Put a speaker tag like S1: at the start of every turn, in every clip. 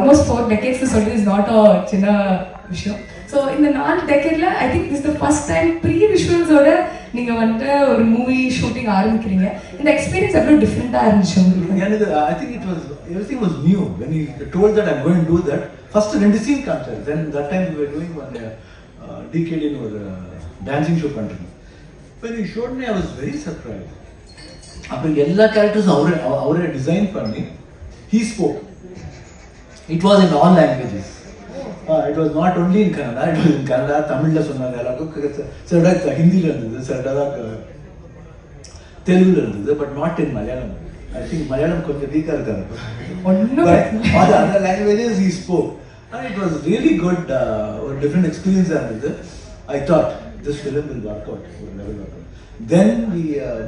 S1: Almost 4 decades சொல்லி is not a சின்ன விஷயம். ஸோ இந்த 4 decade I think this the first time pre விஷுவல்ஸோட நீங்கள் வந்துட்டு ஒரு மூவி ஷூட்டிங் ஆரம்பிக்கிறீங்க. இந்த எக்ஸ்பீரியன்ஸ் எவ்வளோ டிஃப்ரெண்ட்டாக இருந்துச்சு உங்களுக்கு?
S2: எனக்கு I think it was everything was new when he told that I'm going to do that. First 2 scene காமிச்சாரு. Then that time we were doing one DKD ன்னு ஒரு டான்சிங் ஷோ பண்ணிருந்தோம். When he showed me I was very surprised. அப்புறம் எல்லா கேரக்டர்ஸும் அவரே design பண்ணி he spoke. It was in all languages. It was not only in Kannada, it was in Kannada, தமிழ்ல சொன்னாங்க, எல்லாருக்கும் சிலடா ஹிந்தில இருந்தது, சிலடா தெலுங்குல இருந்தது, but not in Malayalam. I think Malayalam கொஞ்சம் வீக்கா இருக்காரு. All other languages he spoke. And it was really good, a different experience இருந்தது. I thought this film will work out, will never work out. Then we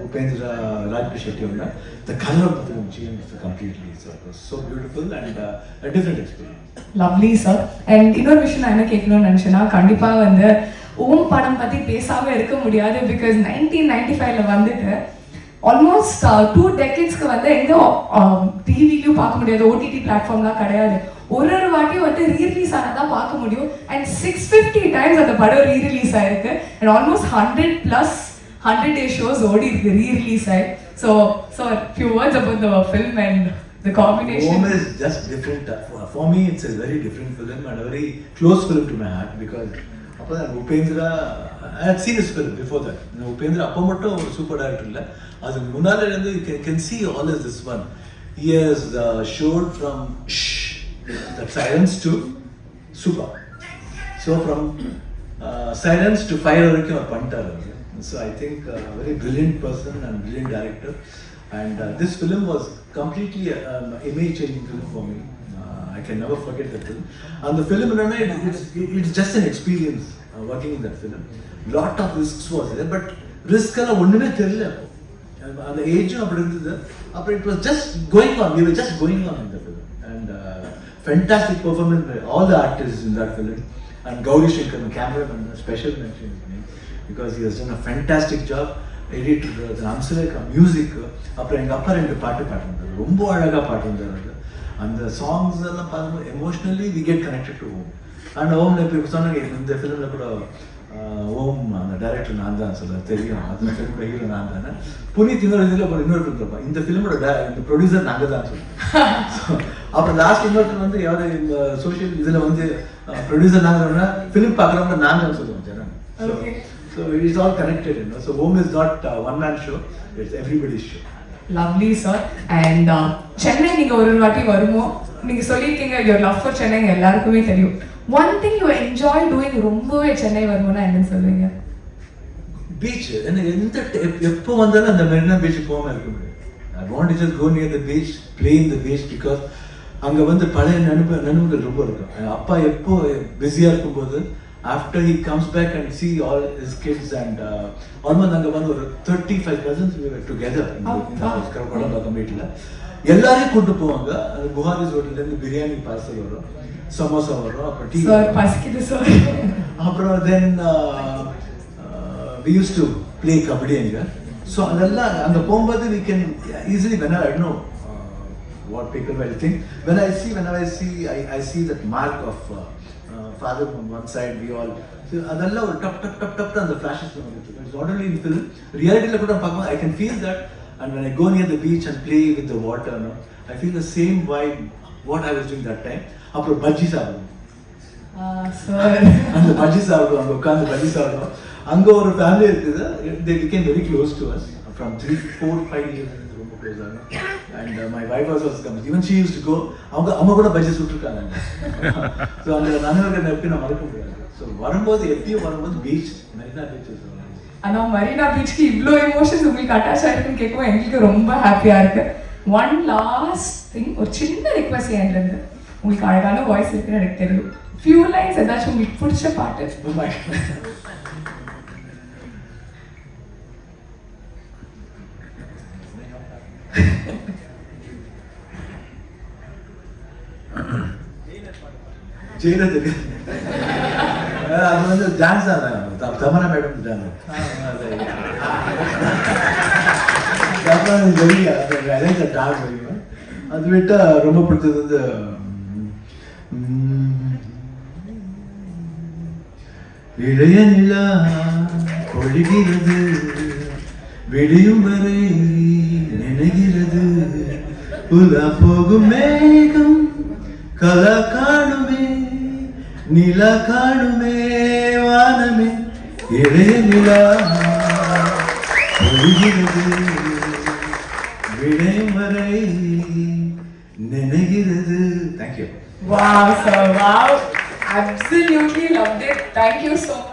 S2: Upendra Rajbir Shetty on the color of the film changed completely. So it was so beautiful and a different experience.
S1: Lovely sir. And இன்னொரு விஷயம் நான் என்ன கேட்கணும்னு நினச்சேன்னா, கண்டிப்பாக வந்து ஓம் படம் பற்றி பேசாமல் இருக்க முடியாது. பிகாஸ் 1995 வந்துட்டு ஆல்மோஸ்ட் 2 decades வந்து எங்கே டிவிலையும் பார்க்க முடியாது, ஓடிடி பிளாட்ஃபார்ம்லாம் கிடையாது. ஒரு வாட்டியும் வந்து ரீரிலீஸ் ஆனதான் பார்க்க முடியும். அண்ட் 650 times அந்த படம் ரீரிலீஸ் ஆயிருக்கு. அண்ட் ஆல்மோஸ்ட் 100 day shows ஓடி இருக்கு ரீரிலீஸ் ஆகி. So few words about the film and the combination.
S2: Om is just different. For me, it's a very different film and a very close film to my heart because அப்போ தான் Upendra, I had seen his film before that. Upendra அப்போ மட்டும் ஒரு super director இல்லை, அதுக்கு முன்னால இருந்து you can see all is this one. He has showed from that silence to super. So from silence to fire வரைக்கும் அவர் பண்ணிட்டாரு. So I think a very brilliant person and brilliant director. And this film was completely image changing film for me. I can never forget that film. And the film, it's just an experience working in that film. Lot of risks was there, but risk alla onnume therilla. And the age apdi irundhudu. Appo it was just going on. We were just going on in the film. And fantastic performance by all the artists in that film. And Gauri Shankar, the cameraman, special mention is made because he has done a fantastic job. Editor Hamsalekha music, அப்புறம் எங்கள் அப்பா 2 பாட்டு பாடிருந்தாரு, ரொம்ப அழகாக பாடிருந்தாரு. அந்த songs எல்லாம் பார்க்கும்போது emotionally we get connected to Om. And Om இப்போ சொன்னாங்க, இந்த ஃபிலிமில் கூட ஓம் அந்த டைரக்டர் நான் தான் சொல்ல தெரியும், அந்த ஃபிலிமோட ஹீரோ நான் தானே. புனித் இன்னொரு இதில் இன்னொரு ஃபிலிம் இருப்பான், இந்த ஃபிலிமோட இந்த ப்ரொடியூசர் நாங்கள் தான் சொல்லுவோம். அப்புறம் லாஸ்ட் இன்னொருத்தர் வந்து யாரு இந்த சோஷியல் இதில் வந்து ப்ரொடியூசர் நாங்கள் ஃபிலிம் பார்க்குறவங்க நாங்கள் சொல்லுவோம் ஜனம். So it is all connected, you know. So Om is not one man show; it's everybody's show.
S1: Lovely, sir. And Chennai நீங்க ஒரு வாட்டி வருமோ, நீங்க சொல்லிருக்கீங்க your love for Chennai எல்லாருக்குமே தெரியும். One thing you enjoy doing ரொம்பவே சென்னை வருமோனா என்ன சொல்வீங்க?
S2: Beach. எந்த எப்போ வந்தாலும் அந்த மெரினா பீச் போகாம இருக்க முடியாது. I want to just go near the beach, play in the beach because அங்க வந்து பழைய நண்பர்கள் ரொம்ப இருக்கும். அப்பா எப்போ பிஸியா இருக்கும்போது after he comes back and see all his kids and almost அங்க வந்து ஒரு 35 cousins we were together in the house கடம்பக்கம் வீட்டில் எல்லாரையும் கூட்டு போவாங்க. அது புகாரிஸ் ஹோட்டல்லேருந்து பிரியாணி பார்சல் வரும், சமோசா வரும், அப்புறம் டீ
S1: பசிக்குது சார்.
S2: அப்புறம் தென் we used to play kabaddi அங்க. ஸோ அதெல்லாம் அங்கே போகும்போது we can easily whenever I don't know what people will think whenever I see that mark of father on one side, we all adalla or tap and the flashes from it. It's not only in film, reality la kuda paakuma I can feel that. And when I go near the beach and play with the water, no, I feel the same vibe what I was doing that time. Appo bhaji saadum
S1: sir
S2: and the bhaji saadum anga ukkandu bhaji saadum anga or family irukku, they became very close to us from 3 4 5 years ரொம்ப close ஆனா. And my wife also comes, even she used to go அவங்க கூட bajji சுட்டுருக்காங்க. So அந்த நண்பர்கள் எப்படி நான் மறக்க முடியாது. ஸோ வரும்போது எப்பயும் வரும்போது பீச் மெரினா பீச்.
S1: ஆனால் மரீனா பீச்சுக்கு இவ்வளோ எமோஷன்ஸ் உங்களுக்கு அட்டாச் ஆகிருக்குன்னு கேட்கும் எங்களுக்கு ரொம்ப ஹாப்பியாக இருக்கு. ஒன் லாஸ்ட் திங், ஒரு சின்ன ரிக்வஸ்ட் என்லேருந்து. உங்களுக்கு அழகான வாய்ஸ் இருக்குன்னு எனக்கு தெரியும். ஃபியூ லைன்ஸ் ஏதாச்சும் உங்களுக்கு பிடிச்ச பாட்டு.
S2: ஜெயிலத்துக்கு அது வந்து டான்ஸ் தான் தமனா மேடம் டான்ஸ் அது விட்டா ரொம்ப பிடிச்சது வந்து இளைய நிலா பொழிகிறது, விடியும் வரை நினைகிறது, உலா போகும் மேகம் கலா காணுமே, நிலா காணுமே வானமே, இளைய நிலா பொழிகிறது, விடியும் வரை நினைகிறது. Thank you.
S1: Wow, sir, wow. Absolutely loved it. Thank you so much.